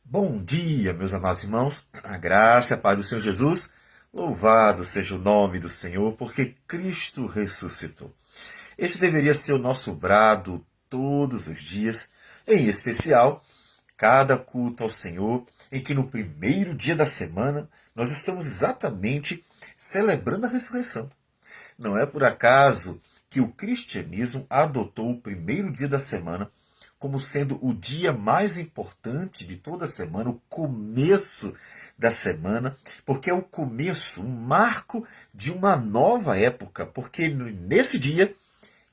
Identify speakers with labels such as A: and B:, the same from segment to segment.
A: Bom dia, meus amados irmãos. A graça e a paz do Senhor Jesus. Louvado seja o nome do Senhor, porque Cristo ressuscitou. Este deveria ser o nosso brado todos os dias, em especial, cada culto ao Senhor, em que no primeiro dia da semana nós estamos exatamente celebrando a ressurreição. Não é por acaso que o cristianismo adotou o primeiro dia da semana como sendo o dia mais importante de toda a semana, o começo da semana, porque é o começo, um marco de uma nova época, porque nesse dia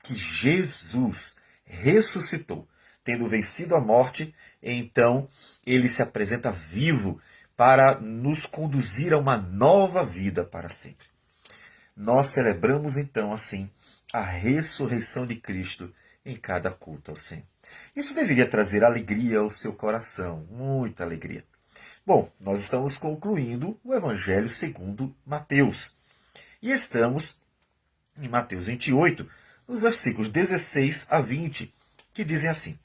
A: que Jesus ressuscitou, tendo vencido a morte, então ele se apresenta vivo para nos conduzir a uma nova vida para sempre. Nós celebramos então assim a ressurreição de Cristo em cada culto ao Senhor. Isso deveria trazer alegria ao seu coração, muita alegria. Bom, nós estamos concluindo o Evangelho segundo Mateus. E estamos em Mateus 28, nos versículos 16 a 20, que dizem assim: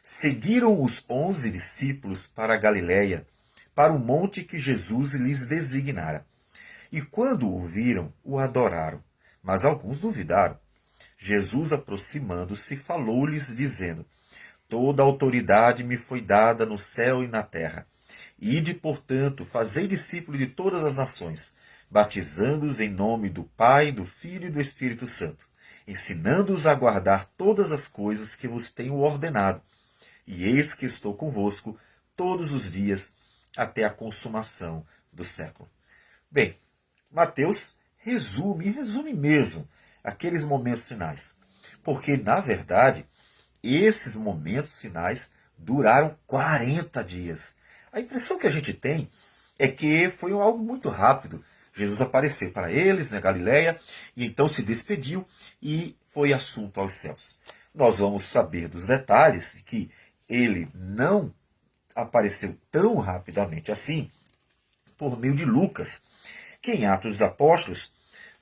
A: Seguiram os 11 discípulos para a Galiléia, para o monte que Jesus lhes designara. E quando o viram, o adoraram, mas alguns duvidaram. Jesus, aproximando-se, falou-lhes, dizendo: Toda a autoridade me foi dada no céu e na terra. Ide, portanto, fazei discípulos de todas as nações, batizando-os em nome do Pai, do Filho e do Espírito Santo, ensinando-os a guardar todas as coisas que vos tenho ordenado. E eis que estou convosco todos os dias, até a consumação do século. Bem, Mateus resume mesmo aqueles momentos finais. Porque, na verdade, esses momentos finais duraram 40 dias. A impressão que a gente tem é que foi algo muito rápido. Jesus apareceu para eles na Galiléia e então se despediu e foi assunto aos céus. Nós vamos saber dos detalhes que ele não apareceu tão rapidamente assim por meio de Lucas, que em Atos dos Apóstolos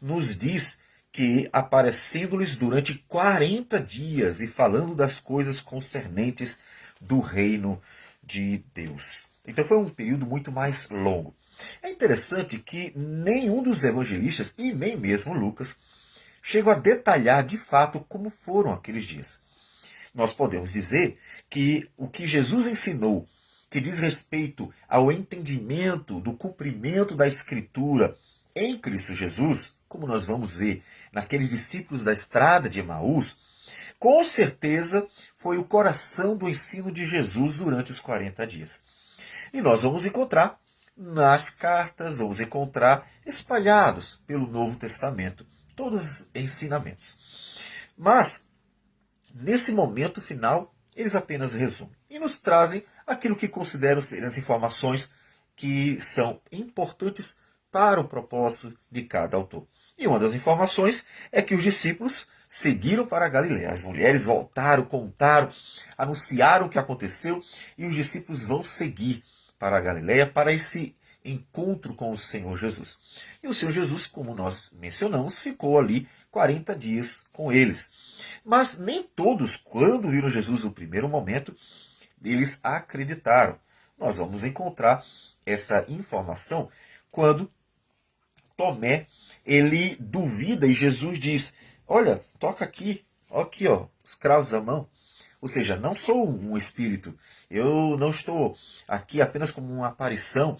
A: nos diz que aparecendo-lhes durante 40 dias e falando das coisas concernentes do reino de Deus. Então foi um período muito mais longo. É interessante que nenhum dos evangelistas, e nem mesmo Lucas, chegam a detalhar de fato como foram aqueles dias. Nós podemos dizer que o que Jesus ensinou, que diz respeito ao entendimento do cumprimento da Escritura em Cristo Jesus, como nós vamos ver naqueles discípulos da estrada de Emaús, com certeza foi o coração do ensino de Jesus durante os 40 dias. E nós vamos encontrar nas cartas, vamos encontrar espalhados pelo Novo Testamento todos os ensinamentos. Mas nesse momento final, eles apenas resumem e nos trazem aquilo que consideram ser as informações que são importantes para o propósito de cada autor. E uma das informações é que os discípulos seguiram para a Galiléia. As mulheres voltaram, contaram, anunciaram o que aconteceu e os discípulos vão seguir para a Galiléia para esse encontro com o Senhor Jesus. E o Senhor Jesus, como nós mencionamos, ficou ali 40 dias com eles. Mas nem todos, quando viram Jesus no primeiro momento, eles acreditaram. Nós vamos encontrar essa informação quando Tomé ele duvida e Jesus diz: Olha, toca aqui, ó, os cravos da mão. Ou seja, não sou um espírito. Eu não estou aqui apenas como uma aparição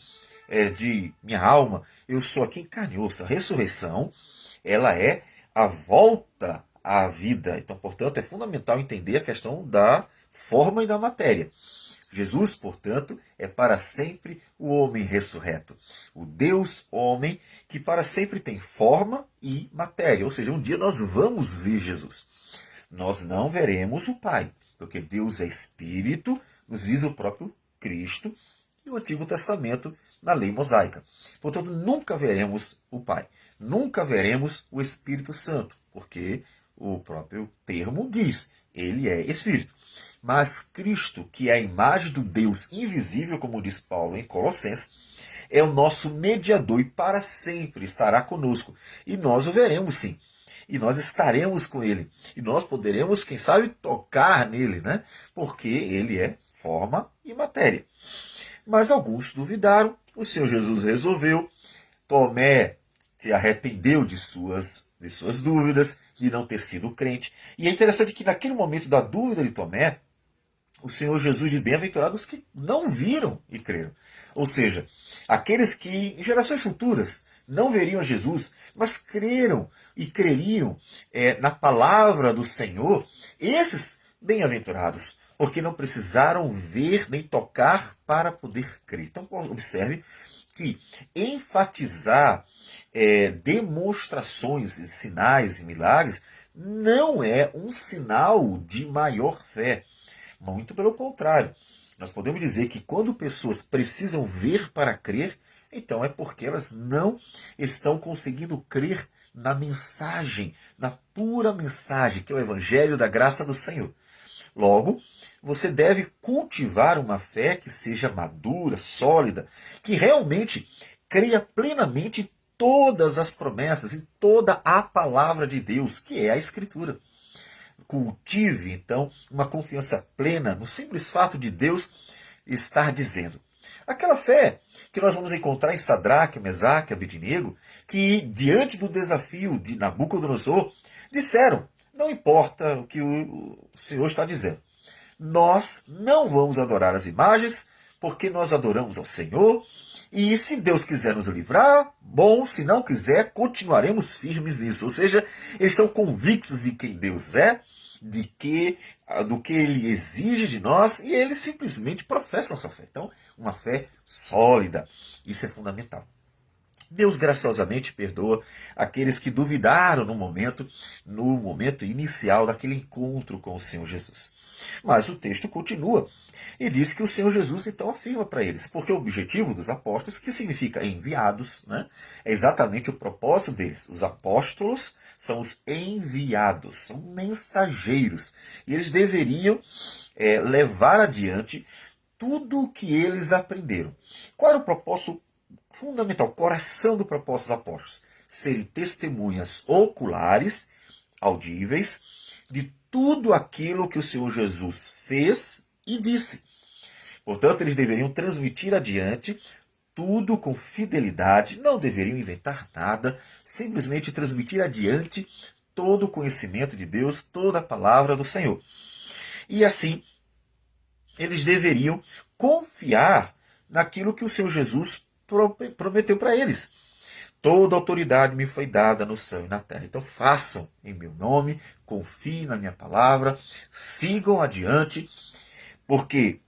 A: de minha alma. Eu sou aqui em carne e osso. A ressurreição, ela é a volta à vida. Então, portanto, é fundamental entender a questão da forma e da matéria. Jesus, portanto, é para sempre o homem ressurreto. O Deus homem que para sempre tem forma e matéria. Ou seja, um dia nós vamos ver Jesus. Nós não veremos o Pai, porque Deus é Espírito, nos diz o próprio Cristo e o Antigo Testamento na lei mosaica. Portanto, nunca veremos o Pai. Nunca veremos o Espírito Santo, porque o próprio termo diz, ele é Espírito. Mas Cristo, que é a imagem do Deus invisível, como diz Paulo em Colossenses, é o nosso mediador e para sempre estará conosco. E nós o veremos sim. E nós estaremos com ele. E nós poderemos, quem sabe, tocar nele, né? Porque ele é forma e matéria. Mas alguns duvidaram, o Senhor Jesus resolveu, Tomé se arrependeu de suas dúvidas, de não ter sido crente. E é interessante que naquele momento da dúvida de Tomé, o Senhor Jesus diz: bem-aventurados que não viram e creram. Ou seja, aqueles que em gerações futuras não veriam a Jesus, mas creram e creriam na palavra do Senhor, esses bem-aventurados, porque não precisaram ver nem tocar para poder crer. Então observe que enfatizar demonstrações, sinais e milagres não é um sinal de maior fé. Muito pelo contrário. Nós podemos dizer que quando pessoas precisam ver para crer, então é porque elas não estão conseguindo crer na mensagem, na pura mensagem, que é o Evangelho da graça do Senhor. Logo, você deve cultivar uma fé que seja madura, sólida, que realmente creia plenamente em todas as promessas, em toda a palavra de Deus, que é a Escritura. Cultive, então, uma confiança plena no simples fato de Deus estar dizendo. Aquela fé que nós vamos encontrar em Sadraque, Mesaque, Abednego, que diante do desafio de Nabucodonosor, disseram: não importa o que o Senhor está dizendo, nós não vamos adorar as imagens, porque nós adoramos ao Senhor, e se Deus quiser nos livrar, bom, se não quiser, continuaremos firmes nisso. Ou seja, eles estão convictos de quem Deus é, do que Ele exige de nós, e eles simplesmente professam sua fé. Então, uma fé sólida, isso é fundamental. Deus graciosamente perdoa aqueles que duvidaram no momento inicial daquele encontro com o Senhor Jesus. Mas o texto continua e diz que o Senhor Jesus então afirma para eles, porque o objetivo dos apóstolos, que significa enviados, né, é exatamente o propósito deles. Os apóstolos são os enviados, são mensageiros, e eles deveriam levar adiante tudo o que eles aprenderam. Qual era o propósito fundamental, coração do propósito dos apóstolos? Serem testemunhas oculares, audíveis, de tudo aquilo que o Senhor Jesus fez e disse. Portanto, eles deveriam transmitir adiante tudo com fidelidade, não deveriam inventar nada, simplesmente transmitir adiante todo o conhecimento de Deus, toda a palavra do Senhor. E assim, eles deveriam confiar naquilo que o Senhor Jesus prometeu para eles. Toda autoridade me foi dada no céu e na terra. Então façam em meu nome, confiem na minha palavra, sigam adiante, porque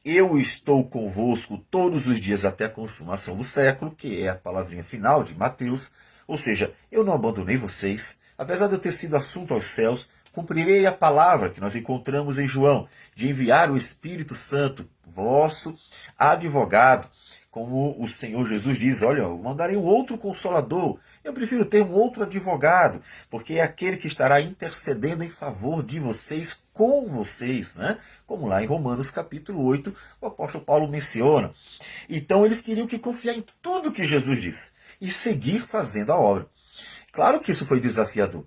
A: eu estou convosco todos os dias até a consumação do século, que é a palavrinha final de Mateus. Ou seja, eu não abandonei vocês, apesar de eu ter sido assunto aos céus, cumprirei a palavra que nós encontramos em João, de enviar o Espírito Santo, vosso advogado. Como o Senhor Jesus diz: olha, eu mandarei um outro consolador. Eu prefiro ter um outro advogado, porque é aquele que estará intercedendo em favor de vocês, com vocês, né? Como lá em Romanos capítulo 8, o apóstolo Paulo menciona. Então eles teriam que confiar em tudo que Jesus diz e seguir fazendo a obra. Claro que isso foi desafiador.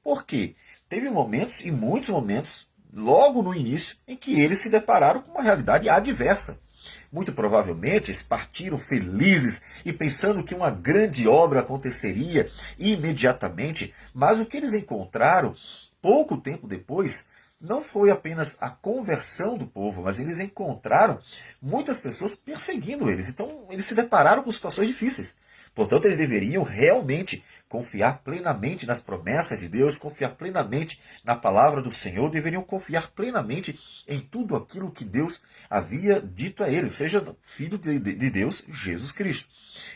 A: Por quê? Teve momentos, e muitos momentos, logo no início, em que eles se depararam com uma realidade adversa. Muito provavelmente eles partiram felizes e pensando que uma grande obra aconteceria imediatamente, mas o que eles encontraram pouco tempo depois não foi apenas a conversão do povo, mas eles encontraram muitas pessoas perseguindo eles. Então eles se depararam com situações difíceis. Portanto, eles deveriam realmente confiar plenamente nas promessas de Deus, confiar plenamente na palavra do Senhor, deveriam confiar plenamente em tudo aquilo que Deus havia dito a eles, ou seja, Filho de Deus, Jesus Cristo,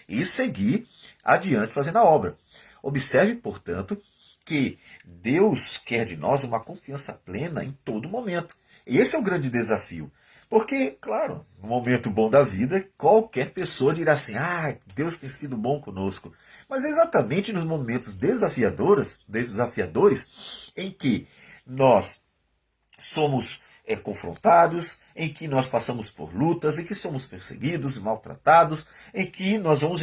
A: e seguir adiante fazendo a obra. Observe, portanto, que Deus quer de nós uma confiança plena em todo momento. E esse é o grande desafio. Porque, claro, no momento bom da vida, qualquer pessoa dirá assim: ah, Deus tem sido bom conosco. Mas é exatamente nos momentos desafiadores em que nós somos confrontados, em que nós passamos por lutas, em que somos perseguidos, maltratados, em que nós vamos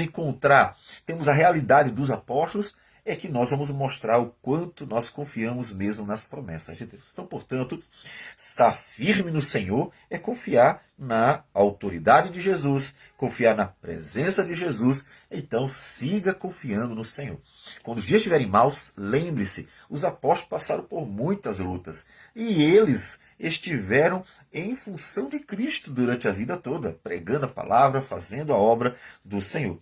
A: temos a realidade dos apóstolos, é que nós vamos mostrar o quanto nós confiamos mesmo nas promessas de Deus. Então, portanto, estar firme no Senhor é confiar na autoridade de Jesus, confiar na presença de Jesus, então siga confiando no Senhor. Quando os dias estiverem maus, lembre-se, os apóstolos passaram por muitas lutas e eles estiveram em função de Cristo durante a vida toda, pregando a palavra, fazendo a obra do Senhor.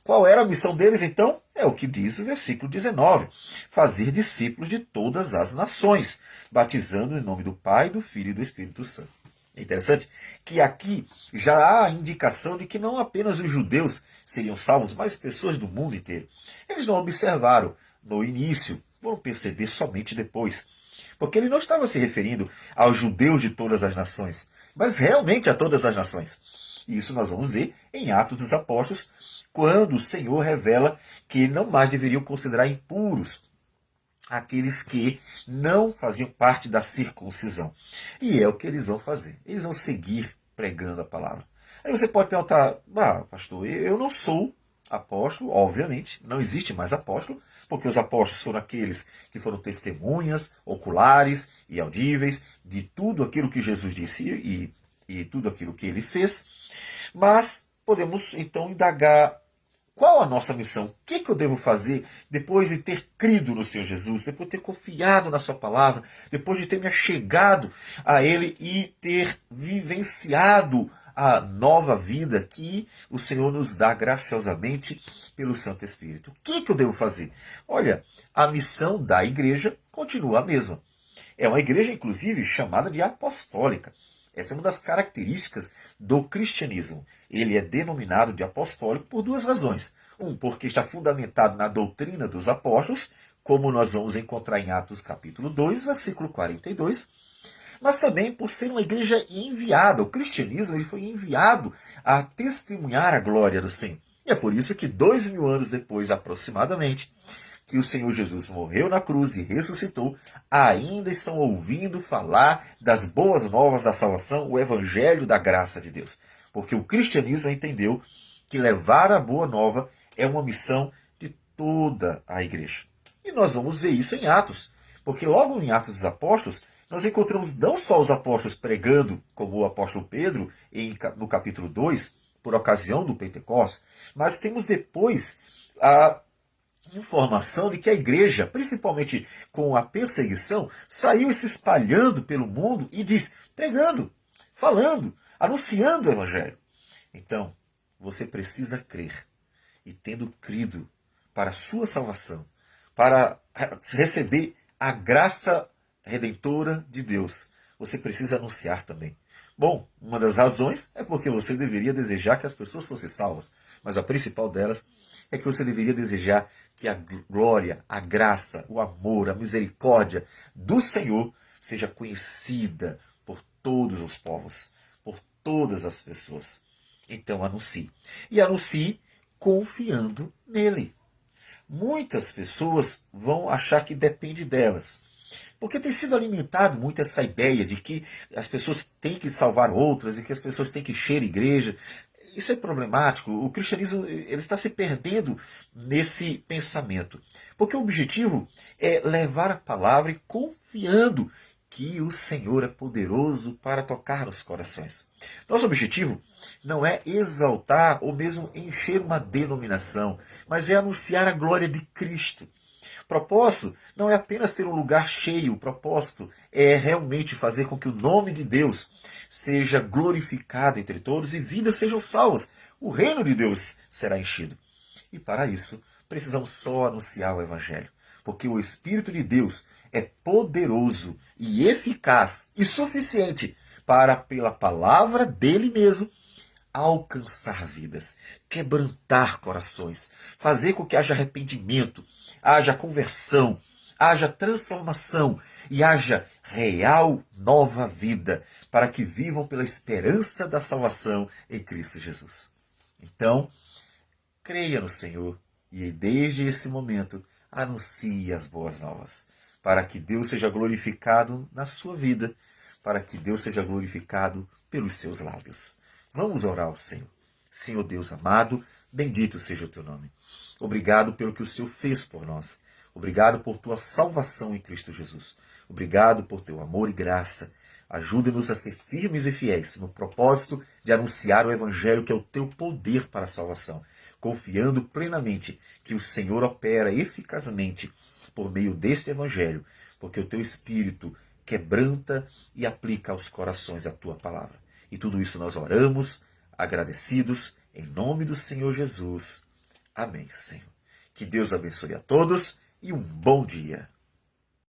A: Qual era a missão deles então? É o que diz o versículo 19: fazer discípulos de todas as nações, batizando em nome do Pai, do Filho e do Espírito Santo. É interessante que aqui já há a indicação de que não apenas os judeus seriam salvos, mas pessoas do mundo inteiro. Eles não observaram no início, vão perceber somente depois. Porque ele não estava se referindo aos judeus de todas as nações, mas realmente a todas as nações. E isso nós vamos ver em Atos dos Apóstolos, quando o Senhor revela que não mais deveriam considerar impuros aqueles que não faziam parte da circuncisão. E é o que eles vão fazer. Eles vão seguir pregando a palavra. Aí você pode perguntar, pastor, eu não sou apóstolo, obviamente, não existe mais apóstolo, porque os apóstolos foram aqueles que foram testemunhas oculares e audíveis de tudo aquilo que Jesus disse e tudo aquilo que ele fez. Mas podemos então indagar: qual a nossa missão? O que eu devo fazer depois de ter crido no Senhor Jesus, depois de ter confiado na sua palavra, depois de ter me achegado a Ele e ter vivenciado a nova vida que o Senhor nos dá graciosamente pelo Santo Espírito? O que eu devo fazer? Olha, a missão da igreja continua a mesma. É uma igreja, inclusive, chamada de apostólica. Essa é uma das características do cristianismo. Ele é denominado de apostólico por duas razões. Porque está fundamentado na doutrina dos apóstolos, como nós vamos encontrar em Atos capítulo 2, versículo 42, mas também por ser uma igreja enviada. O cristianismo ele foi enviado a testemunhar a glória do Senhor. E é por isso que 2000 anos depois, aproximadamente, que o Senhor Jesus morreu na cruz e ressuscitou, ainda estão ouvindo falar das boas novas da salvação, o evangelho da graça de Deus. Porque o cristianismo entendeu que levar a boa nova é uma missão de toda a igreja. E nós vamos ver isso em Atos, porque logo em Atos dos Apóstolos, nós encontramos não só os apóstolos pregando, como o apóstolo Pedro, no capítulo 2, por ocasião do Pentecostes, mas temos depois a informação de que a igreja, principalmente com a perseguição, saiu se espalhando pelo mundo e diz, pregando, falando, anunciando o evangelho. Então, você precisa crer. E tendo crido para a sua salvação, para receber a graça redentora de Deus, você precisa anunciar também. Bom, uma das razões é porque você deveria desejar que as pessoas fossem salvas, mas a principal delas é que você deveria desejar que a glória, a graça, o amor, a misericórdia do Senhor seja conhecida por todos os povos, por todas as pessoas. Então anuncie. E anuncie confiando nele. Muitas pessoas vão achar que depende delas. Porque tem sido alimentado muito essa ideia de que as pessoas têm que salvar outras e que as pessoas têm que encher a igreja. Isso é problemático. O cristianismo ele está se perdendo nesse pensamento. Porque o objetivo é levar a palavra e confiando que o Senhor é poderoso para tocar os corações. Nosso objetivo não é exaltar ou mesmo encher uma denominação, mas é anunciar a glória de Cristo. O propósito não é apenas ter um lugar cheio, o propósito é realmente fazer com que o nome de Deus seja glorificado entre todos e vidas sejam salvas. O reino de Deus será enchido. E para isso, precisamos só anunciar o Evangelho, porque o Espírito de Deus é poderoso e eficaz e suficiente para, pela palavra dele mesmo, alcançar vidas, quebrantar corações, fazer com que haja arrependimento, haja conversão, haja transformação e haja real nova vida, para que vivam pela esperança da salvação em Cristo Jesus. Então, creia no Senhor e desde esse momento anuncie as boas novas, para que Deus seja glorificado na sua vida, para que Deus seja glorificado pelos seus lábios. Vamos orar ao Senhor. Senhor Deus amado, bendito seja o teu nome. Obrigado pelo que o Senhor fez por nós. Obrigado por tua salvação em Cristo Jesus. Obrigado por teu amor e graça. Ajuda-nos a ser firmes e fiéis no propósito de anunciar o Evangelho, que é o teu poder para a salvação, confiando plenamente que o Senhor opera eficazmente por meio deste Evangelho, porque o teu Espírito quebranta e aplica aos corações a tua palavra. E tudo isso nós oramos, agradecidos, em nome do Senhor Jesus. Amém, Senhor. Que Deus abençoe a todos e um bom dia.